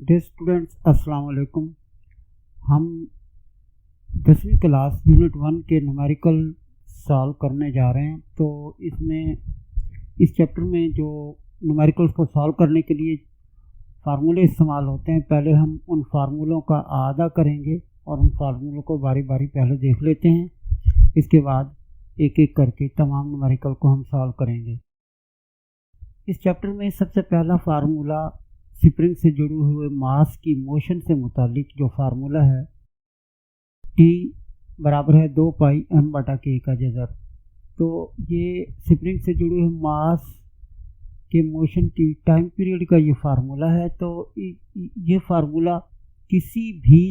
Dear students, अस्सलाम वालेकुम। हम 10वीं क्लास यूनिट 1 के न्यूमेरिकल सॉल्व करने जा रहे हैं। तो इसमें इस चैप्टर में जो न्यूमेरिकल्स को सॉल्व करने के लिए फार्मूले इस्तेमाल होते हैं, पहले हम उन फार्मूलों का आदा करेंगे और उन फार्मूलों को बारी बारी पहले देख लेते हैं। इसके बाद एक एक करके तमाम न्यूमेरिकल को हम सॉल्व करेंगे। इस चैप्टर में सबसे पहला फार्मूला स्प्रिंग से जुड़े हुए मास की मोशन से मुतालिक जो फार्मूला है, T बराबर है 2 पाई m बटा k का जज़र। तो ये स्प्रिंग से जुड़े हुए मास के मोशन की टाइम पीरियड का ये फार्मूला है। तो ये फार्मूला किसी भी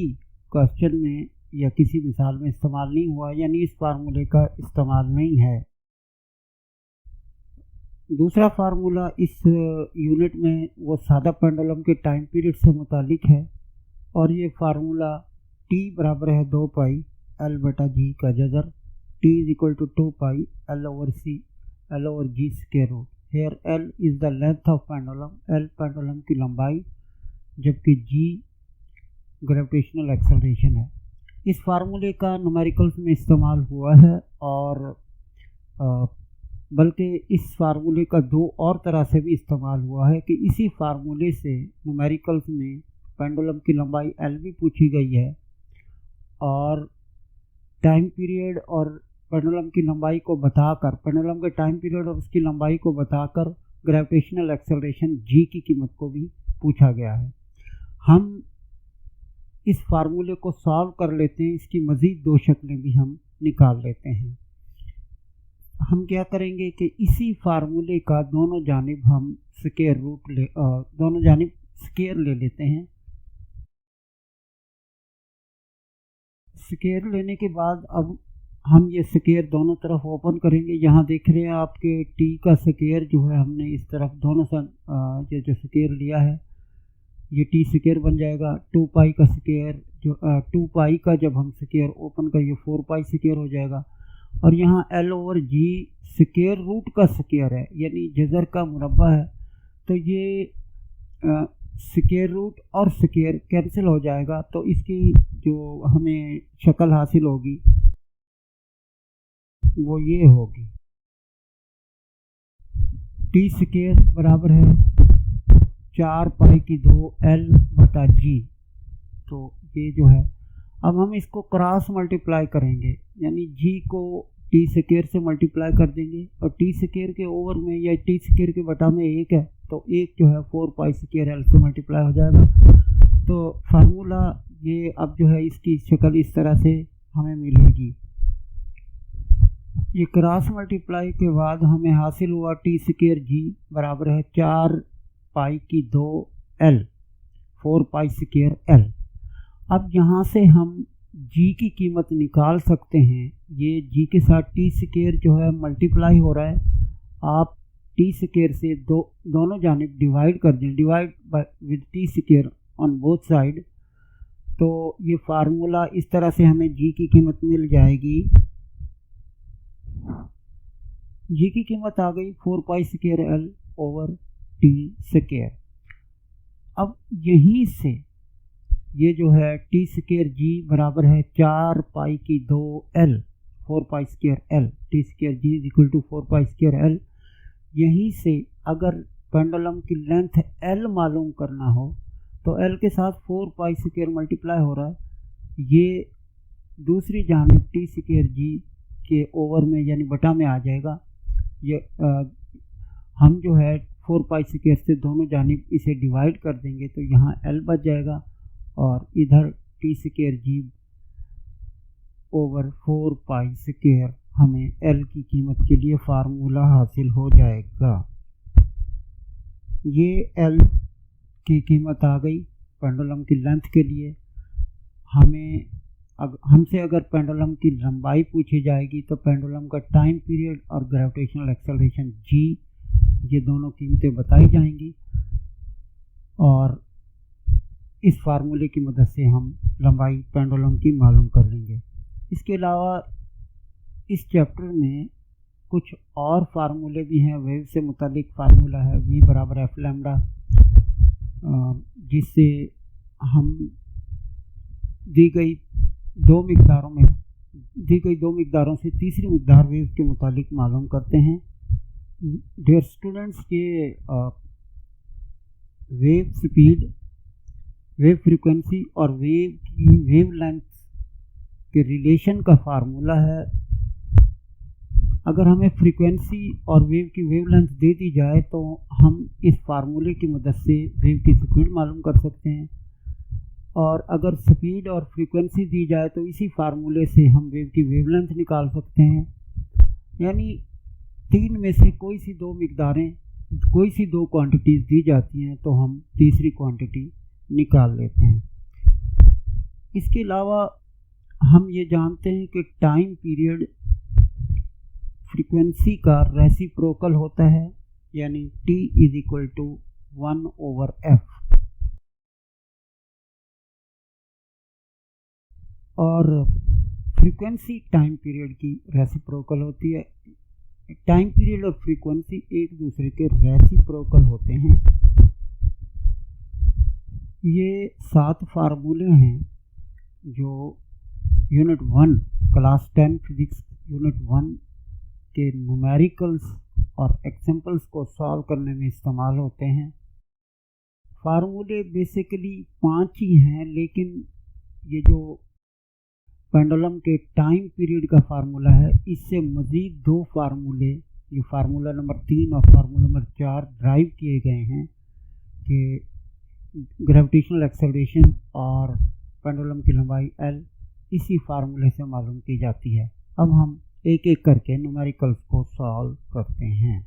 क्वेश्चन में या किसी मिसाल में इस्तेमाल नहीं हुआ, यानी इस फार्मूले का इस्तेमाल नहीं है। दूसरा फार्मूला इस यूनिट में वो सादा पेंडुलम के टाइम पीरियड से मुतालिक है और ये फार्मूला T बराबर है 2 पाई L बटा G का जज़र। T is equal to 2 pi L over C L over G square root. Hair L is the length of pendulum, L pendulum की लंबाई, जबकि G ग्रेविटेशनल एक्सेलरेशन है। इस फार्मूले का न्यूमेरिकल्स में इस्तेमाल हुआ है और बल्कि इस फार्मूले का दो और तरह से भी इस्तेमाल हुआ है कि इसी फार्मूले से न्यूमेरिकल्स में पेंडुलम की लंबाई L भी पूछी गई है और टाइम पीरियड और पेंडुलम की लंबाई को बताकर, पेंडुलम के टाइम पीरियड और उसकी लंबाई को बताकर ग्रेविटेशनल एक्सेलरेशन G की कीमत को भी पूछा गया है। हम इस फार्मूले को सॉल्व कर लेते हैं, इसकी मज़ीद दो शक्लें भी हम निकाल लेते हैं। हम क्या करेंगे कि इसी फार्मूले का दोनों जानिब हम स्क्वायर रूट दोनों जानिब स्क्वायर ले लेते हैं। स्क्वायर लेने के बाद अब हम ये स्क्वायर दोनों तरफ ओपन करेंगे। यहाँ देख रहे हैं आपके T का स्क्वायर जो है, हमने इस तरफ दोनों से ये जो स्क्वायर लिया है ये T स्क्वायर बन जाएगा। 2 पाई का स्क्वायर जो 2 पाई का जब हम स्क्वायर ओपन करेंगे 4 पाई स्क्वायर हो जाएगा। और यहाँ L over G square root का स्क्वायर है, यानी जज़र का मुरब्बा है। तो ये स्क्वायर रूट और स्क्वायर कैंसिल हो जाएगा, तो इसकी जो हमें शक्ल हासिल होगी वो ये होगी, T स्क्वायर बराबर है 4 पाई की 2 L बटा G। तो ये जो है, अब हम इसको क्रॉस मल्टीप्लाई करेंगे, यानी G को T स्क्वायर से मल्टीप्लाई कर देंगे और T स्क्वायर के ओवर में या T स्क्वायर के बटा में 1 है, तो 1 जो है 4 पाई स्क्वायर L से मल्टीप्लाई हो जाएगा। तो फार्मूला ये अब जो है इसकी शक्ल इस तरह से हमें मिलेगी। ये क्रॉस मल्टीप्लाई के बाद हमें हासिल हुआ T स्क्वायर G बराबर है 4 पाई की 2 L 4 पाई स्क्वायर L। अब यहाँ से हम G की कीमत निकाल सकते हैं। ये G के साथ T स्क्वायर जो है मल्टीप्लाई हो रहा है, आप T स्क्वायर से दोनों जानिब डिवाइड कर दें, divide with T square on both side. तो ये फार्मूला इस तरह से हमें G की कीमत मिल जाएगी। G की कीमत आ गई 4 pi square L over T square. अब यहीं से ये जो है T स्क्वायर G बराबर है 4 पाई की 2 L 4 pi square L। T square G is equal to 4 pi square L। यहीं से अगर पेंडुलम की लेंथ L मालूम करना हो तो L के साथ 4 पाई स्क्वायर मल्टीप्लाई हो रहा है, ये दूसरी जानिब T स्क्वायर G के ओवर में यानी बटा में आ जाएगा। ये हम जो है 4 पाई स्क्वायर से दोनों जानिब इसे डिवाइड कर देंगे, तो यहाँ L बच जाएगा और इधर T square G over 4 pi square हमें L की कीमत के लिए फार्मूला हासिल हो जाएगा। ये L की कीमत आ गई पेंडुलम की लेंथ के लिए। हमसे अगर पेंडुलम की लंबाई पूछी जाएगी तो पेंडुलम का टाइम पीरियड और ग्रेविटेशनल एक्सेलरेशन G, ये दोनों कीमतें बताई जाएंगी और इस फार्मूले की मदद से हम लंबाई पेंडुलम की मालूम कर लेंगे। इसके अलावा इस चैप्टर में कुछ और फार्मूले भी हैं। वेव से मुतालिक फार्मूला है V बराबर F लैम्डा, जिससे हम दी गई दो मिकदारों से तीसरी मिकदार वेव के मुतालिक मालूम करते हैं। डियर स्टूडेंट्स, ये वेव स्पीड, वेव फ्रीक्वेंसी और वेव की वेव लेंथ के रिलेशन का फार्मूला है। अगर हमें फ्रीक्वेंसी और वेव की वेव लेंथ दे दी जाए तो हम इस फार्मूले की मदद से वेव की स्पीड मालूम कर सकते हैं, और अगर स्पीड और फ्रीक्वेंसी दी जाए तो इसी फार्मूले से हम वेव की वेवलेंथ निकाल सकते हैं। यानी तीन में से कोई सी दो क्वांटिटीज़ दी जाती हैं तो हम तीसरी क्वांटिटी निकाल लेते हैं। इसके अलावा हम ये जानते हैं कि टाइम पीरियड फ्रीक्वेंसी का रेसिप्रोकल होता है, यानी t = 1/f, और फ्रीक्वेंसी टाइम पीरियड की रेसिप्रोकल होती है। टाइम पीरियड और फ्रीक्वेंसी एक दूसरे के रेसिप्रोकल होते हैं। ये 7 फार्मूले हैं जो यूनिट 1 क्लास 10 फिजिक्स यूनिट 1 के न्यूमेरिकल्स और एग्जाम्पल्स को सॉल्व करने में इस्तेमाल होते हैं। फार्मूले बेसिकली 5 ही हैं, लेकिन ये जो पेंडुलम के टाइम पीरियड का फार्मूला है, इससे मज़ीद 2 फार्मूले, ये फार्मूला नंबर 3 और फार्मूला नंबर 4 ड्राइव किए गए हैं कि ग्रेविटेशनल एक्सेलरेशन और पेंडुलम की लंबाई L इसी फार्मूले से मालूम की जाती है। अब हम एक एक करके न्यूमेरिकल्स को सॉल्व करते हैं।